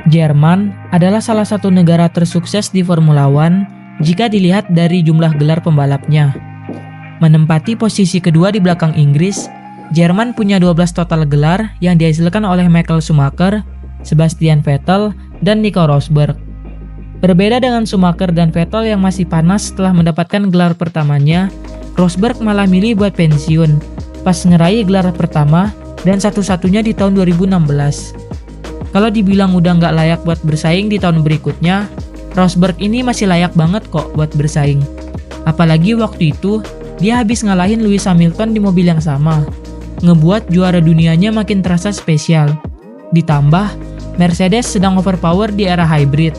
Jerman adalah salah satu negara tersukses di Formula One jika dilihat dari jumlah gelar pembalapnya. Menempati posisi kedua di belakang Inggris, Jerman punya 12 total gelar yang dihasilkan oleh Michael Schumacher, Sebastian Vettel, dan Nico Rosberg. Berbeda dengan Schumacher dan Vettel yang masih panas setelah mendapatkan gelar pertamanya, Rosberg malah milih buat pensiun pas ngeraih gelar pertama dan satu-satunya di tahun 2016. Kalau dibilang udah nggak layak buat bersaing di tahun berikutnya, Rosberg ini masih layak banget kok buat bersaing. Apalagi waktu itu, dia habis ngalahin Lewis Hamilton di mobil yang sama, ngebuat juara dunianya makin terasa spesial. Ditambah, Mercedes sedang overpower di era hybrid,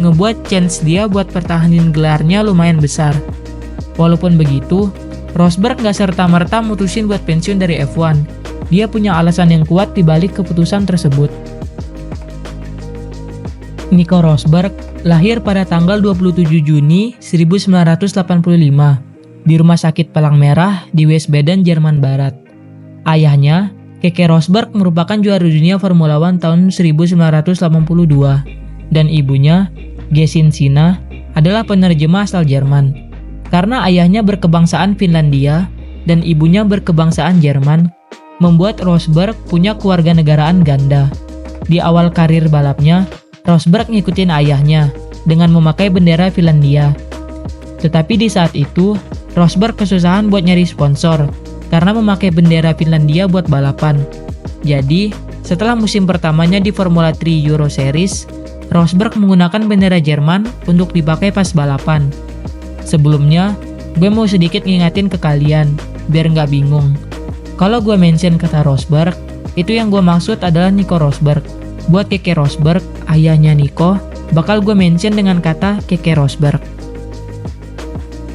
ngebuat chance dia buat pertahanin gelarnya lumayan besar. Walaupun begitu, Rosberg nggak serta-merta mutusin buat pensiun dari F1. Dia punya alasan yang kuat dibalik keputusan tersebut. Nico Rosberg lahir pada tanggal 27 Juni 1985 di Rumah Sakit Palang Merah di Wiesbaden, Jerman Barat. Ayahnya, Keke Rosberg merupakan juara dunia Formula One tahun 1982 dan ibunya, Gesine Sina, adalah penerjemah asal Jerman. Karena ayahnya berkebangsaan Finlandia dan ibunya berkebangsaan Jerman, membuat Rosberg punya kewarganegaraan ganda. Di awal karir balapnya, Rosberg ngikutin ayahnya dengan memakai bendera Finlandia. Tetapi di saat itu, Rosberg kesusahan buat nyari sponsor karena memakai bendera Finlandia buat balapan. Jadi, setelah musim pertamanya di Formula 3 Euro Series, Rosberg menggunakan bendera Jerman untuk dipakai pas balapan. Sebelumnya, gue mau sedikit ngingatin ke kalian, biar nggak bingung. Kalau gue mention kata Rosberg, itu yang gue maksud adalah Nico Rosberg. Buat Keke Rosberg, ayahnya Nico, bakal gue mention dengan kata Keke Rosberg.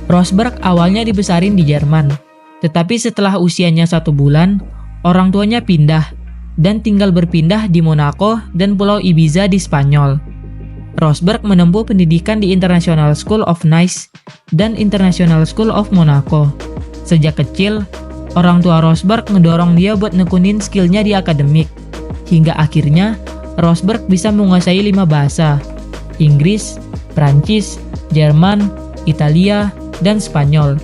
Rosberg awalnya dibesarin di Jerman, tetapi setelah usianya 1 bulan, orang tuanya pindah dan tinggal berpindah di Monaco dan Pulau Ibiza di Spanyol. Rosberg menempuh pendidikan di International School of Nice dan International School of Monaco. Sejak kecil, orang tua Rosberg ngedorong dia buat nekunin skillnya di akademik, hingga akhirnya Rosberg bisa menguasai 5 bahasa: Inggris, Prancis, Jerman, Italia, dan Spanyol.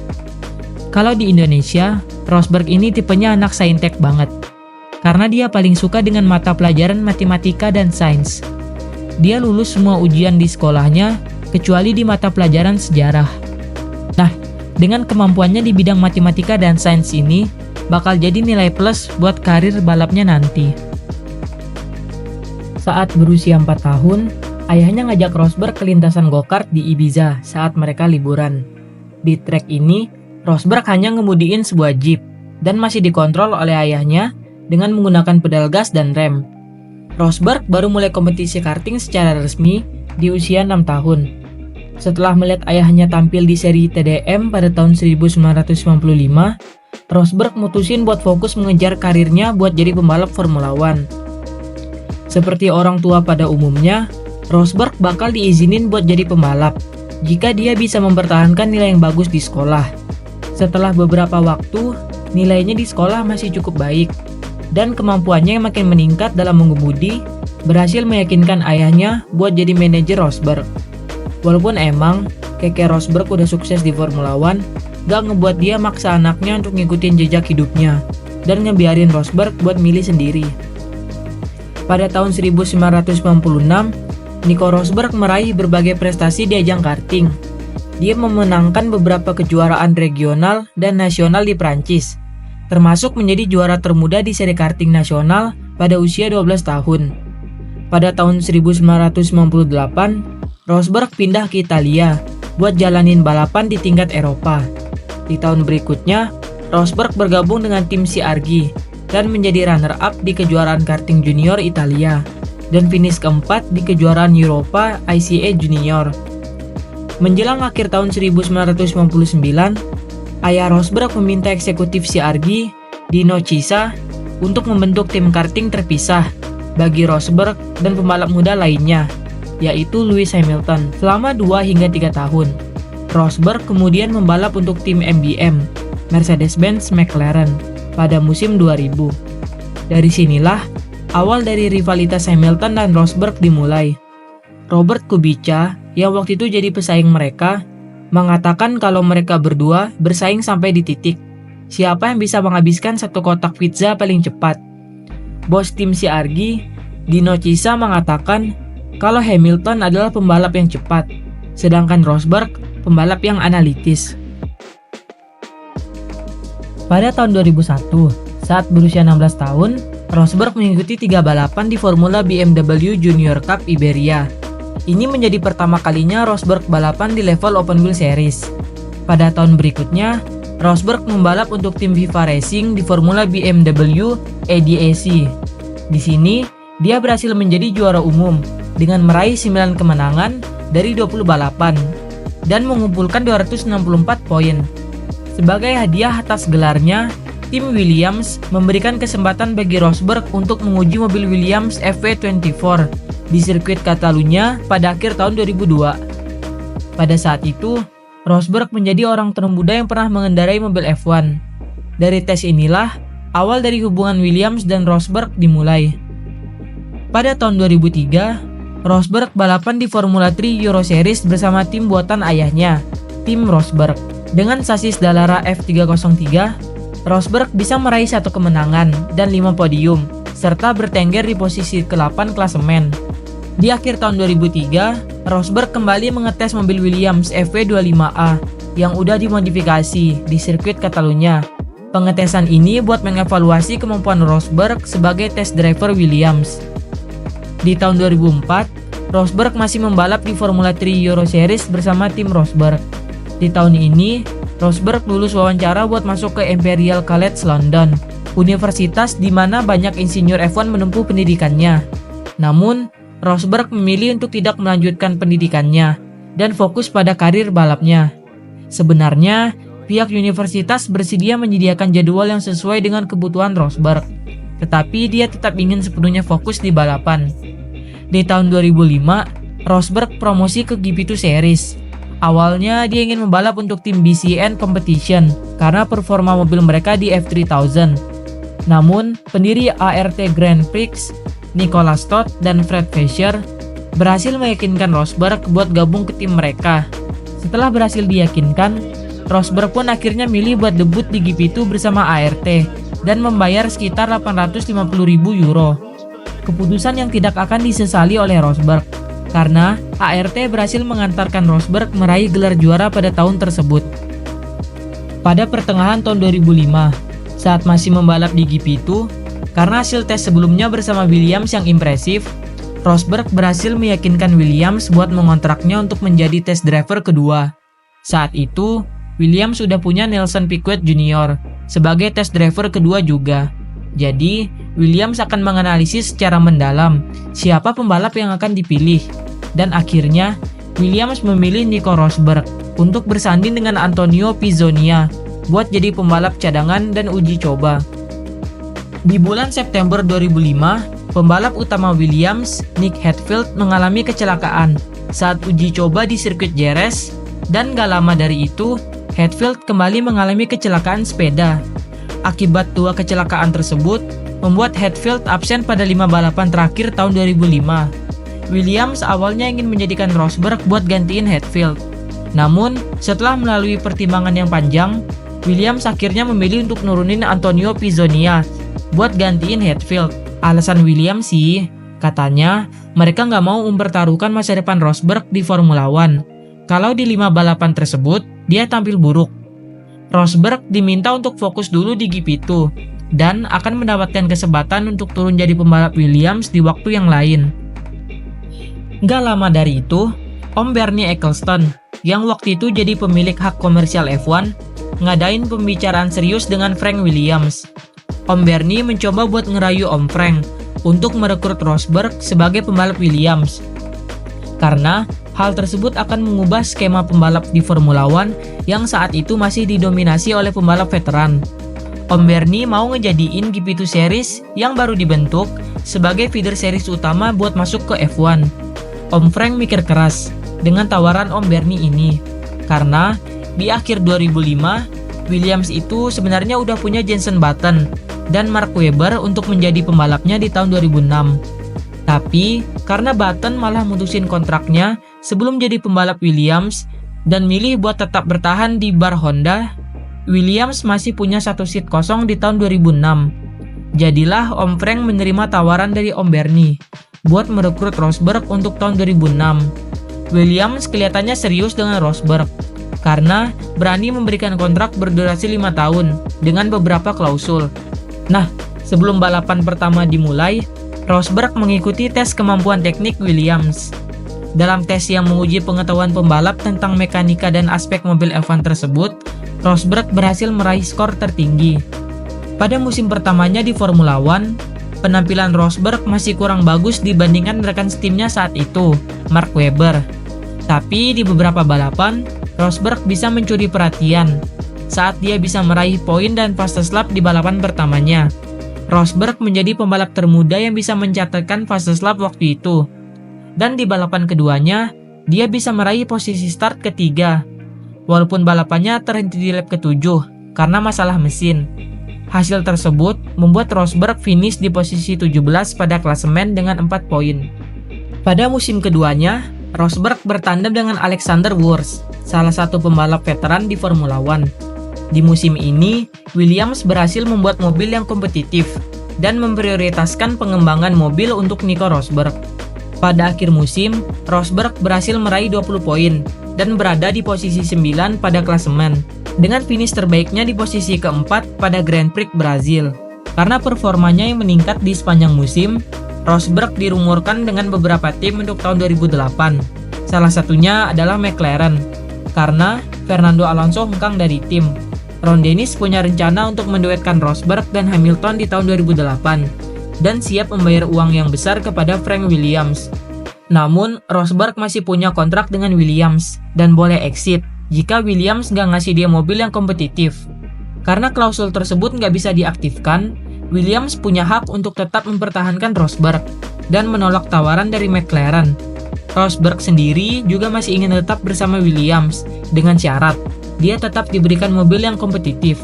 Kalau di Indonesia, Rosberg ini tipenya anak saintek banget, karena dia paling suka dengan mata pelajaran matematika dan sains. Dia lulus semua ujian di sekolahnya, kecuali di mata pelajaran sejarah. Nah, dengan kemampuannya di bidang matematika dan sains ini, bakal jadi nilai plus buat karir balapnya nanti. Saat berusia 4 tahun, ayahnya ngajak Rosberg ke lintasan go-kart di Ibiza saat mereka liburan. Di trek ini, Rosberg hanya ngemudiin sebuah jeep dan masih dikontrol oleh ayahnya dengan menggunakan pedal gas dan rem. Rosberg baru mulai kompetisi karting secara resmi di usia 6 tahun. Setelah melihat ayahnya tampil di seri TDM pada tahun 1995, Rosberg mutusin buat fokus mengejar karirnya buat jadi pembalap Formula One. Seperti orang tua pada umumnya, Rosberg bakal diizinin buat jadi pembalap jika dia bisa mempertahankan nilai yang bagus di sekolah. Setelah beberapa waktu, nilainya di sekolah masih cukup baik, dan kemampuannya yang makin meningkat dalam mengemudi berhasil meyakinkan ayahnya buat jadi manajer Rosberg. Walaupun emang Keke Rosberg udah sukses di Formula One, gak ngebuat dia maksa anaknya untuk ngikutin jejak hidupnya dan ngebiarin Rosberg buat milih sendiri. Pada tahun 1996, Nico Rosberg meraih berbagai prestasi di ajang karting. Dia memenangkan beberapa kejuaraan regional dan nasional di Prancis, termasuk menjadi juara termuda di seri karting nasional pada usia 12 tahun. Pada tahun 1998, Rosberg pindah ke Italia buat jalanin balapan di tingkat Eropa. Di tahun berikutnya, Rosberg bergabung dengan tim CRG dan menjadi runner-up di kejuaraan karting junior Italia dan finish keempat di kejuaraan Eropa ICE Junior. Menjelang akhir tahun 1999, ayah Rosberg meminta eksekutif CRG, Dino Cisa, untuk membentuk tim karting terpisah bagi Rosberg dan pembalap muda lainnya, yaitu Lewis Hamilton, selama 2 hingga 3 tahun. Rosberg kemudian membalap untuk tim MBM, Mercedes-Benz McLaren, pada musim 2000. Dari sinilah, awal dari rivalitas Hamilton dan Rosberg dimulai. Robert Kubica, yang waktu itu jadi pesaing mereka, mengatakan kalau mereka berdua bersaing sampai di titik siapa yang bisa menghabiskan satu kotak pizza paling cepat. Bos tim CRG, Dino Cisa, mengatakan kalau Hamilton adalah pembalap yang cepat, sedangkan Rosberg pembalap yang analitis. Pada tahun 2001, saat berusia 16 tahun, Rosberg mengikuti 3 balapan di Formula BMW Junior Cup Iberia. Ini menjadi pertama kalinya Rosberg balapan di level Open Wheel Series. Pada tahun berikutnya, Rosberg membalap untuk tim Viva Racing di Formula BMW ADAC. Di sini, dia berhasil menjadi juara umum dengan meraih 9 kemenangan dari 20 balapan dan mengumpulkan 264 poin. Sebagai hadiah atas gelarnya, tim Williams memberikan kesempatan bagi Rosberg untuk menguji mobil Williams FW24 di sirkuit Catalunya pada akhir tahun 2002. Pada saat itu, Rosberg menjadi orang termuda yang pernah mengendarai mobil F1. Dari tes inilah, awal dari hubungan Williams dan Rosberg dimulai. Pada tahun 2003, Rosberg balapan di Formula 3 Euro Series bersama tim buatan ayahnya, tim Rosberg. Dengan sasis Dallara F303, Rosberg bisa meraih 1 kemenangan dan 5 podium, serta bertengger di posisi ke-8 klasemen. Di akhir tahun 2003, Rosberg kembali mengetes mobil Williams FW25A yang udah dimodifikasi di sirkuit Catalunya. Pengetesan ini buat mengevaluasi kemampuan Rosberg sebagai test driver Williams. Di tahun 2004, Rosberg masih membalap di Formula 3 Euro Series bersama tim Rosberg. Di tahun ini, Rosberg lulus wawancara buat masuk ke Imperial College London, universitas di mana banyak insinyur F1 menempuh pendidikannya. Namun, Rosberg memilih untuk tidak melanjutkan pendidikannya dan fokus pada karir balapnya. Sebenarnya, pihak universitas bersedia menyediakan jadwal yang sesuai dengan kebutuhan Rosberg, tetapi dia tetap ingin sepenuhnya fokus di balapan. Di tahun 2005, Rosberg promosi ke GP2 Series. Awalnya dia ingin membalap untuk tim BCN Competition karena performa mobil mereka di F3000. Namun, pendiri ART Grand Prix, Nicolas Todt dan Fred Vasseur berhasil meyakinkan Rosberg buat gabung ke tim mereka. Setelah berhasil diyakinkan, Rosberg pun akhirnya milih buat debut di GP2 bersama ART dan membayar sekitar 850.000 euro. Keputusan yang tidak akan disesali oleh Rosberg, karena ART berhasil mengantarkan Rosberg meraih gelar juara pada tahun tersebut. Pada pertengahan tahun 2005, saat masih membalap di GP2, karena hasil tes sebelumnya bersama Williams yang impresif, Rosberg berhasil meyakinkan Williams buat mengontraknya untuk menjadi test driver kedua. Saat itu, Williams sudah punya Nelson Piquet Jr. sebagai test driver kedua juga. Jadi, Williams akan menganalisis secara mendalam siapa pembalap yang akan dipilih. Dan akhirnya, Williams memilih Nico Rosberg untuk bersanding dengan Antonio Pizzonia buat jadi pembalap cadangan dan uji coba. Di bulan September 2005, pembalap utama Williams, Nick Heidfeld, mengalami kecelakaan saat uji coba di sirkuit Jerez, dan gak lama dari itu, Heidfeld kembali mengalami kecelakaan sepeda. Akibat 2 kecelakaan tersebut, membuat Heidfeld absen pada 5 balapan terakhir tahun 2005. Williams awalnya ingin menjadikan Rosberg buat gantiin Heidfeld. Namun, setelah melalui pertimbangan yang panjang, Williams akhirnya memilih untuk nurunin Antonio Pizzonia buat gantiin Heidfeld. Alasan Williams sih, katanya mereka nggak mau mempertaruhkan masa depan Rosberg di Formula One. Kalau di 5 balapan tersebut, dia tampil buruk. Rosberg diminta untuk fokus dulu di GP2 dan akan mendapatkan kesempatan untuk turun jadi pembalap Williams di waktu yang lain. Nggak lama dari itu, Om Bernie Ecclestone, yang waktu itu jadi pemilik hak komersial F1, ngadain pembicaraan serius dengan Frank Williams. Om Bernie mencoba buat ngerayu Om Frank untuk merekrut Rosberg sebagai pembalap Williams. Karena hal tersebut akan mengubah skema pembalap di Formula One yang saat itu masih didominasi oleh pembalap veteran. Om Bernie mau ngejadiin GP2 Series yang baru dibentuk sebagai feeder series utama buat masuk ke F1. Om Frank mikir keras dengan tawaran Om Bernie ini, karena di akhir 2005, Williams itu sebenarnya udah punya Jenson Button dan Mark Webber untuk menjadi pembalapnya di tahun 2006. Tapi, karena Button malah mutusin kontraknya sebelum jadi pembalap Williams dan milih buat tetap bertahan di bar Honda, Williams masih punya satu seat kosong di tahun 2006. Jadilah Om Frank menerima tawaran dari Om Bernie buat merekrut Rosberg untuk tahun 2006. Williams kelihatannya serius dengan Rosberg karena berani memberikan kontrak berdurasi 5 tahun dengan beberapa klausul. Nah, sebelum balapan pertama dimulai, Rosberg mengikuti tes kemampuan teknik Williams. Dalam tes yang menguji pengetahuan pembalap tentang mekanika dan aspek mobil F1 tersebut, Rosberg berhasil meraih skor tertinggi. Pada musim pertamanya di Formula One, penampilan Rosberg masih kurang bagus dibandingkan rekan setimnya saat itu, Mark Webber. Tapi di beberapa balapan, Rosberg bisa mencuri perhatian saat dia bisa meraih poin dan fastest lap di balapan pertamanya. Rosberg menjadi pembalap termuda yang bisa mencatatkan fastest lap waktu itu. Dan di balapan keduanya, dia bisa meraih posisi start ketiga. Walaupun balapannya terhenti di lap ke-7 karena masalah mesin. Hasil tersebut membuat Rosberg finish di posisi 17 pada klasemen dengan 4 poin. Pada musim keduanya, Rosberg bertandem dengan Alexander Wurz, salah satu pembalap veteran di Formula One. Di musim ini, Williams berhasil membuat mobil yang kompetitif dan memprioritaskan pengembangan mobil untuk Nico Rosberg. Pada akhir musim, Rosberg berhasil meraih 20 poin dan berada di posisi 9 pada klasemen, dengan finish terbaiknya di posisi keempat pada Grand Prix Brazil. Karena performanya yang meningkat di sepanjang musim, Rosberg dirumorkan dengan beberapa tim untuk tahun 2008. Salah satunya adalah McLaren, karena Fernando Alonso hengkang dari tim. Ron Dennis punya rencana untuk menduetkan Rosberg dan Hamilton di tahun 2008, dan siap membayar uang yang besar kepada Frank Williams. Namun, Rosberg masih punya kontrak dengan Williams, dan boleh exit jika Williams nggak ngasih dia mobil yang kompetitif. Karena klausul tersebut nggak bisa diaktifkan, Williams punya hak untuk tetap mempertahankan Rosberg, dan menolak tawaran dari McLaren. Rosberg sendiri juga masih ingin tetap bersama Williams, dengan syarat dia tetap diberikan mobil yang kompetitif.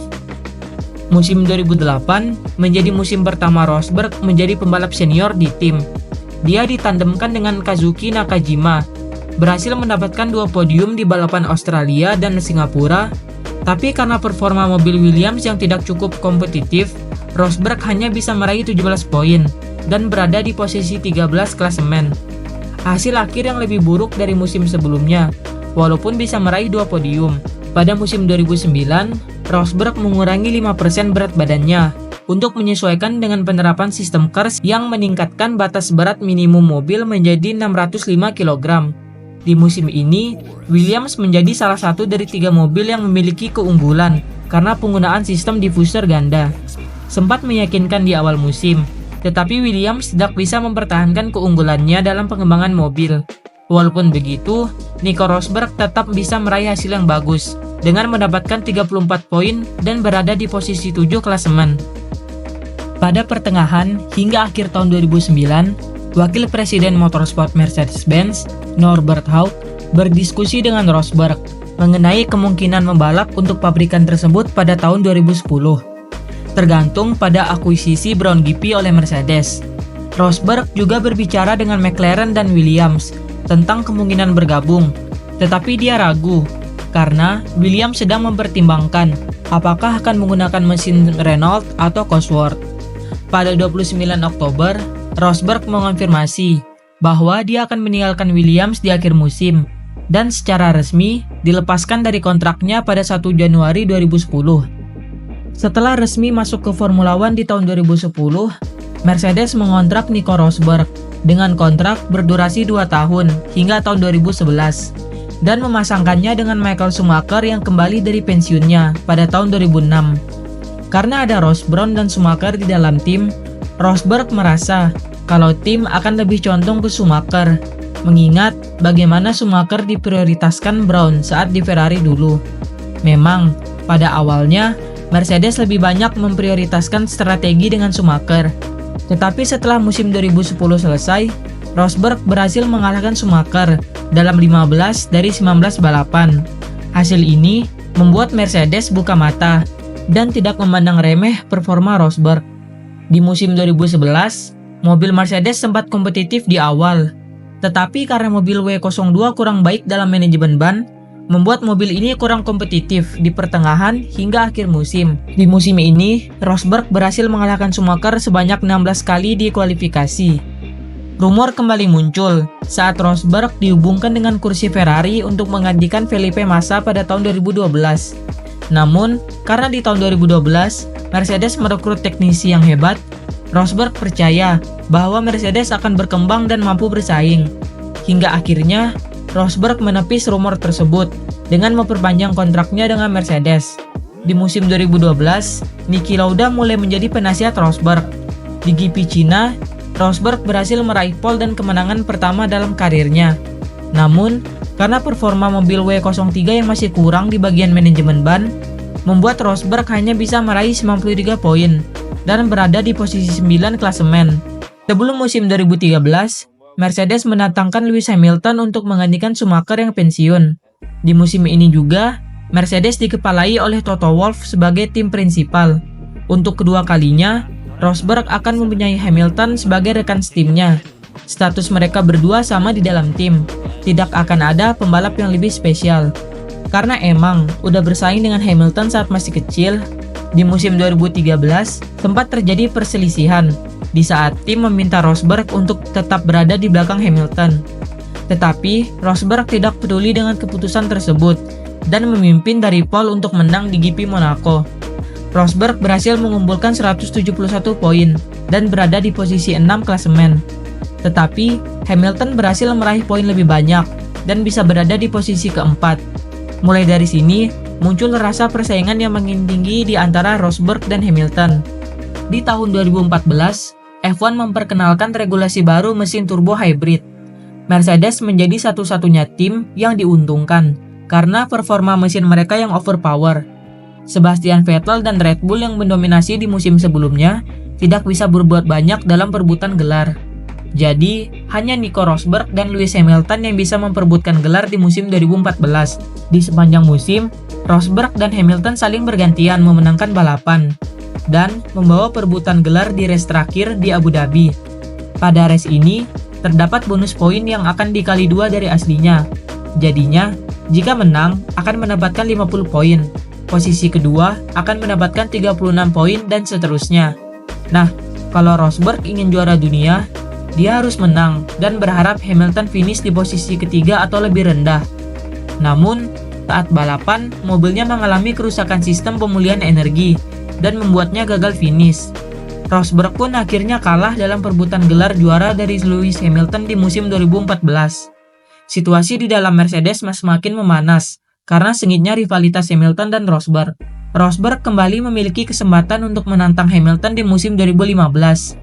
Musim 2008 menjadi musim pertama Rosberg menjadi pembalap senior di tim. Dia ditandemkan dengan Kazuki Nakajima, berhasil mendapatkan 2 podium di balapan Australia dan Singapura, tapi karena performa mobil Williams yang tidak cukup kompetitif, Rosberg hanya bisa meraih 17 poin dan berada di posisi 13 klasemen. Hasil akhir yang lebih buruk dari musim sebelumnya, walaupun bisa meraih 2 podium. Pada musim 2009, Rosberg mengurangi 5% berat badannya untuk menyesuaikan dengan penerapan sistem KERS yang meningkatkan batas berat minimum mobil menjadi 605 kg. Di musim ini, Williams menjadi salah satu dari 3 mobil yang memiliki keunggulan karena penggunaan sistem diffuser ganda. Sempat meyakinkan di awal musim, tetapi Williams tidak bisa mempertahankan keunggulannya dalam pengembangan mobil. Walaupun begitu, Nico Rosberg tetap bisa meraih hasil yang bagus dengan mendapatkan 34 poin dan berada di posisi 7 klasemen. Pada pertengahan hingga akhir tahun 2009, Wakil Presiden Motorsport Mercedes-Benz, Norbert Haug, berdiskusi dengan Rosberg mengenai kemungkinan membalap untuk pabrikan tersebut pada tahun 2010. Tergantung pada akuisisi Brown GP oleh Mercedes. Rosberg juga berbicara dengan McLaren dan Williams tentang kemungkinan bergabung, tetapi dia ragu karena Williams sedang mempertimbangkan apakah akan menggunakan mesin Renault atau Cosworth. Pada 29 Oktober, Rosberg mengonfirmasi bahwa dia akan meninggalkan Williams di akhir musim dan secara resmi dilepaskan dari kontraknya pada 1 Januari 2010. Setelah resmi masuk ke Formula One di tahun 2010, Mercedes mengontrak Nico Rosberg dengan kontrak berdurasi 2 tahun hingga tahun 2011 dan memasangkannya dengan Michael Schumacher yang kembali dari pensiunnya pada tahun 2006. Karena ada Ross Brown dan Schumacher di dalam tim, Rosberg merasa kalau tim akan lebih condong ke Schumacher, mengingat bagaimana Schumacher diprioritaskan Brown saat di Ferrari dulu. Memang, pada awalnya Mercedes lebih banyak memprioritaskan strategi dengan Schumacher. Tetapi setelah musim 2010 selesai, Rosberg berhasil mengalahkan Schumacher dalam 15 dari 19 balapan. Hasil ini membuat Mercedes buka mata dan tidak memandang remeh performa Rosberg. Di musim 2011, mobil Mercedes sempat kompetitif di awal, tetapi karena mobil W02 kurang baik dalam manajemen ban, membuat mobil ini kurang kompetitif di pertengahan hingga akhir musim. Di musim ini, Rosberg berhasil mengalahkan Schumacher sebanyak 16 kali di kualifikasi. Rumor kembali muncul saat Rosberg dihubungkan dengan kursi Ferrari untuk menggantikan Felipe Massa pada tahun 2012. Namun, karena di tahun 2012, Mercedes merekrut teknisi yang hebat, Rosberg percaya bahwa Mercedes akan berkembang dan mampu bersaing. Hingga akhirnya, Rosberg menepis rumor tersebut dengan memperpanjang kontraknya dengan Mercedes. Di musim 2012, Niki Lauda mulai menjadi penasihat Rosberg. Di GP Cina, Rosberg berhasil meraih pole dan kemenangan pertama dalam karirnya. Namun, karena performa mobil W03 yang masih kurang di bagian manajemen ban, membuat Rosberg hanya bisa meraih 93 poin dan berada di posisi 9 klasemen. Sebelum musim 2013, Mercedes mendatangkan Lewis Hamilton untuk menggantikan Schumacher yang pensiun. Di musim ini juga, Mercedes dikepalai oleh Toto Wolff sebagai tim prinsipal. Untuk kedua kalinya, Rosberg akan mempunyai Hamilton sebagai rekan setimnya. Status mereka berdua sama di dalam tim. Tidak akan ada pembalap yang lebih spesial. Karena emang udah bersaing dengan Hamilton saat masih kecil, di musim 2013 sempat terjadi perselisihan di saat tim meminta Rosberg untuk tetap berada di belakang Hamilton. Tetapi Rosberg tidak peduli dengan keputusan tersebut dan memimpin dari pole untuk menang di GP Monaco. Rosberg berhasil mengumpulkan 171 poin dan berada di posisi 6 klasemen. Tetapi, Hamilton berhasil meraih poin lebih banyak dan bisa berada di posisi keempat. Mulai dari sini, muncul rasa persaingan yang makin tinggi di antara Rosberg dan Hamilton. Di tahun 2014, F1 memperkenalkan regulasi baru mesin turbo hybrid. Mercedes menjadi satu-satunya tim yang diuntungkan karena performa mesin mereka yang overpower. Sebastian Vettel dan Red Bull yang mendominasi di musim sebelumnya tidak bisa berbuat banyak dalam perebutan gelar. Jadi, hanya Nico Rosberg dan Lewis Hamilton yang bisa memperebutkan gelar di musim 2014. Di sepanjang musim, Rosberg dan Hamilton saling bergantian memenangkan balapan dan membawa perebutan gelar di race terakhir di Abu Dhabi. Pada race ini, terdapat bonus poin yang akan dikali 2 dari aslinya. Jadinya, jika menang akan mendapatkan 50 poin. Posisi kedua akan mendapatkan 36 poin dan seterusnya. Nah, kalau Rosberg ingin juara dunia, dia harus menang dan berharap Hamilton finish di posisi ketiga atau lebih rendah. Namun, saat balapan, mobilnya mengalami kerusakan sistem pemulihan energi dan membuatnya gagal finish. Rosberg pun akhirnya kalah dalam perebutan gelar juara dari Lewis Hamilton di musim 2014. Situasi di dalam Mercedes semakin memanas karena sengitnya rivalitas Hamilton dan Rosberg. Rosberg kembali memiliki kesempatan untuk menantang Hamilton di musim 2015.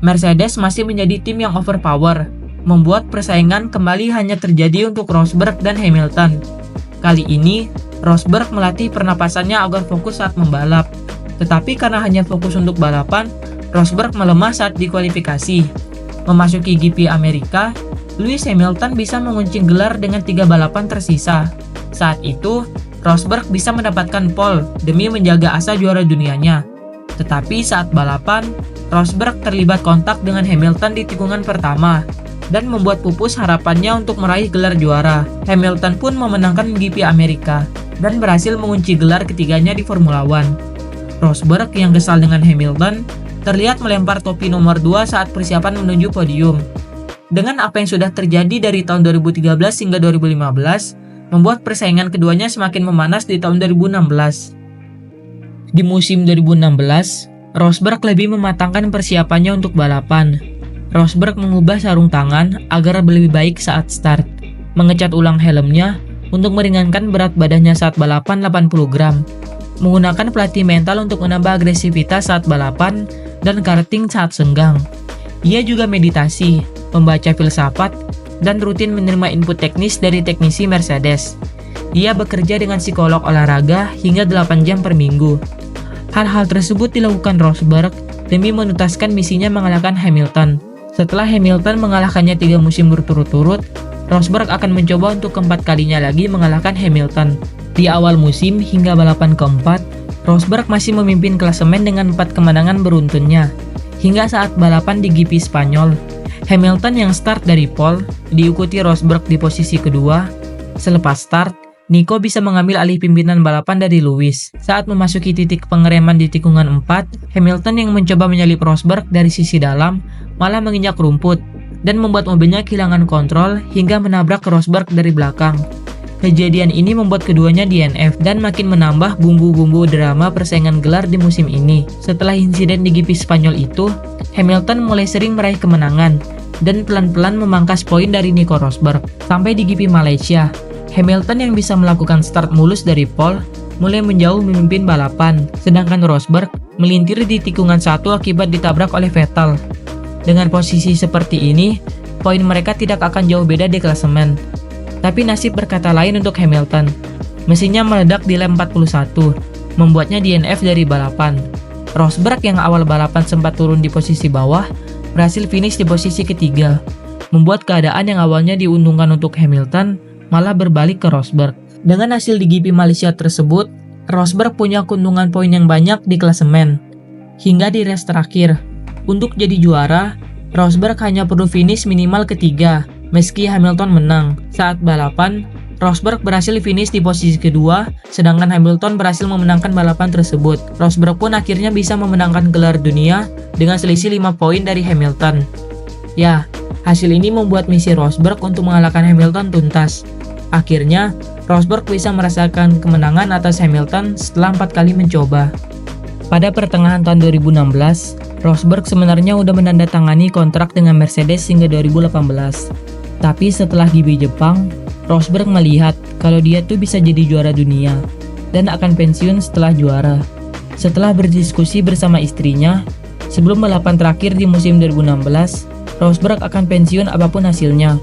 Mercedes masih menjadi tim yang overpower, membuat persaingan kembali hanya terjadi untuk Rosberg dan Hamilton. Kali ini, Rosberg melatih pernapasannya agar fokus saat membalap. Tetapi karena hanya fokus untuk balapan, Rosberg melemah saat dikualifikasi. Memasuki GP Amerika, Lewis Hamilton bisa mengunci gelar dengan 3 balapan tersisa. Saat itu, Rosberg bisa mendapatkan pole demi menjaga asa juara dunianya. Tetapi saat balapan, Rosberg terlibat kontak dengan Hamilton di tikungan pertama dan membuat pupus harapannya untuk meraih gelar juara. Hamilton pun memenangkan GP Amerika dan berhasil mengunci gelar ketiganya di Formula One. Rosberg yang kesal dengan Hamilton terlihat melempar topi nomor 2 saat persiapan menuju podium. Dengan apa yang sudah terjadi dari tahun 2013 hingga 2015, membuat persaingan keduanya semakin memanas di tahun 2016. Di musim 2016, Rosberg lebih mematangkan persiapannya untuk balapan. Rosberg mengubah sarung tangan agar lebih baik saat start, mengecat ulang helmnya untuk meringankan berat badannya saat balapan 80 gram, menggunakan pelatih mental untuk menambah agresivitas saat balapan, dan karting saat senggang. Ia juga meditasi, membaca filsafat, dan rutin menerima input teknis dari teknisi Mercedes. Ia bekerja dengan psikolog olahraga hingga 8 jam per minggu. Hal-hal tersebut dilakukan Rosberg demi menuntaskan misinya mengalahkan Hamilton. Setelah Hamilton mengalahkannya 3 musim berturut-turut, Rosberg akan mencoba untuk keempat kalinya lagi mengalahkan Hamilton. Di awal musim hingga balapan keempat, Rosberg masih memimpin klasemen dengan 4 kemenangan beruntunnya, hingga saat balapan di GP Spanyol. Hamilton yang start dari pole, diikuti Rosberg di posisi kedua. Selepas start, Nico bisa mengambil alih pimpinan balapan dari Lewis. Saat memasuki titik pengereman di tikungan 4, Hamilton yang mencoba menyalip Rosberg dari sisi dalam, malah menginjak rumput, dan membuat mobilnya kehilangan kontrol hingga menabrak Rosberg dari belakang. Kejadian ini membuat keduanya DNF dan makin menambah bumbu-bumbu drama persaingan gelar di musim ini. Setelah insiden di GP Spanyol itu, Hamilton mulai sering meraih kemenangan dan pelan-pelan memangkas poin dari Nico Rosberg. Sampai di GP Malaysia, Hamilton yang bisa melakukan start mulus dari pole mulai menjauh memimpin balapan, sedangkan Rosberg melintir di tikungan 1 akibat ditabrak oleh Vettel. Dengan posisi seperti ini, poin mereka tidak akan jauh beda di klasemen. Tapi nasib berkata lain untuk Hamilton. Mesinnya meledak di lap 41, membuatnya DNF dari balapan. Rosberg yang awal balapan sempat turun di posisi bawah, berhasil finish di posisi ketiga, membuat keadaan yang awalnya diuntungkan untuk Hamilton malah berbalik ke Rosberg. Dengan hasil di GP Malaysia tersebut, Rosberg punya keuntungan poin yang banyak di klasemen. Hingga di race terakhir, untuk jadi juara, Rosberg hanya perlu finish minimal ketiga, meski Hamilton menang. Saat balapan, Rosberg berhasil finish di posisi kedua, sedangkan Hamilton berhasil memenangkan balapan tersebut. Rosberg pun akhirnya bisa memenangkan gelar dunia dengan selisih 5 poin dari Hamilton. Ya, hasil ini membuat misi Rosberg untuk mengalahkan Hamilton tuntas. Akhirnya, Rosberg bisa merasakan kemenangan atas Hamilton setelah 4 kali mencoba. Pada pertengahan tahun 2016, Rosberg sebenarnya udah menandatangani kontrak dengan Mercedes hingga 2018. Tapi setelah GP Jepang, Rosberg melihat kalau dia tuh bisa jadi juara dunia dan akan pensiun setelah juara. Setelah berdiskusi bersama istrinya, sebelum balapan terakhir di musim 2016, Rosberg akan pensiun apapun hasilnya.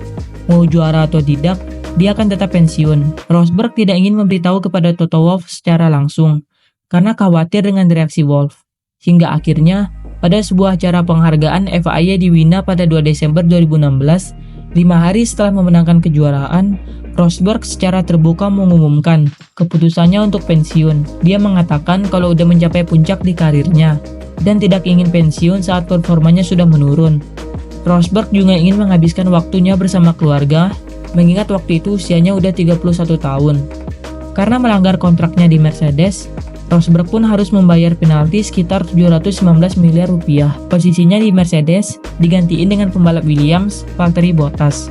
Mau juara atau tidak, dia akan tetap pensiun. Rosberg tidak ingin memberitahu kepada Toto Wolff secara langsung, karena khawatir dengan reaksi Wolff. Hingga akhirnya, pada sebuah acara penghargaan FIA di Wina pada 2 Desember 2016, 5 hari setelah memenangkan kejuaraan, Rosberg secara terbuka mengumumkan keputusannya untuk pensiun. Dia mengatakan kalau udah mencapai puncak di karirnya dan tidak ingin pensiun saat performanya sudah menurun. Rosberg juga ingin menghabiskan waktunya bersama keluarga, mengingat waktu itu usianya udah 31 tahun. Karena melanggar kontraknya di Mercedes, Rosberg pun harus membayar penalti sekitar 719 miliar rupiah. Posisinya di Mercedes digantiin dengan pembalap Williams, Valtteri Bottas.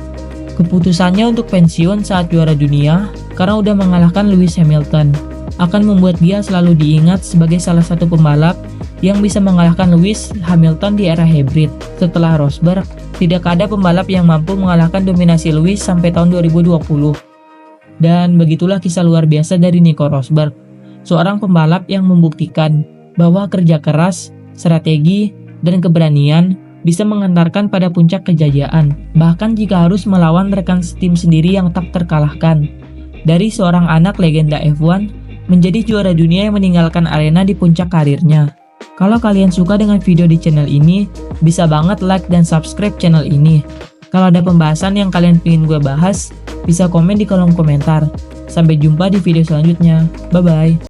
Keputusannya untuk pensiun saat juara dunia karena udah mengalahkan Lewis Hamilton akan membuat dia selalu diingat sebagai salah satu pembalap yang bisa mengalahkan Lewis Hamilton di era hybrid. Setelah Rosberg, tidak ada pembalap yang mampu mengalahkan dominasi Lewis sampai tahun 2020. Dan begitulah kisah luar biasa dari Nico Rosberg. Seorang pembalap yang membuktikan bahwa kerja keras, strategi, dan keberanian bisa mengantarkan pada puncak kejayaan, bahkan jika harus melawan rekan tim sendiri yang tak terkalahkan. Dari seorang anak legenda F1 menjadi juara dunia yang meninggalkan arena di puncak karirnya. Kalau kalian suka dengan video di channel ini, bisa banget like dan subscribe channel ini. Kalau ada pembahasan yang kalian ingin gue bahas, bisa komen di kolom komentar. Sampai jumpa di video selanjutnya. Bye-bye.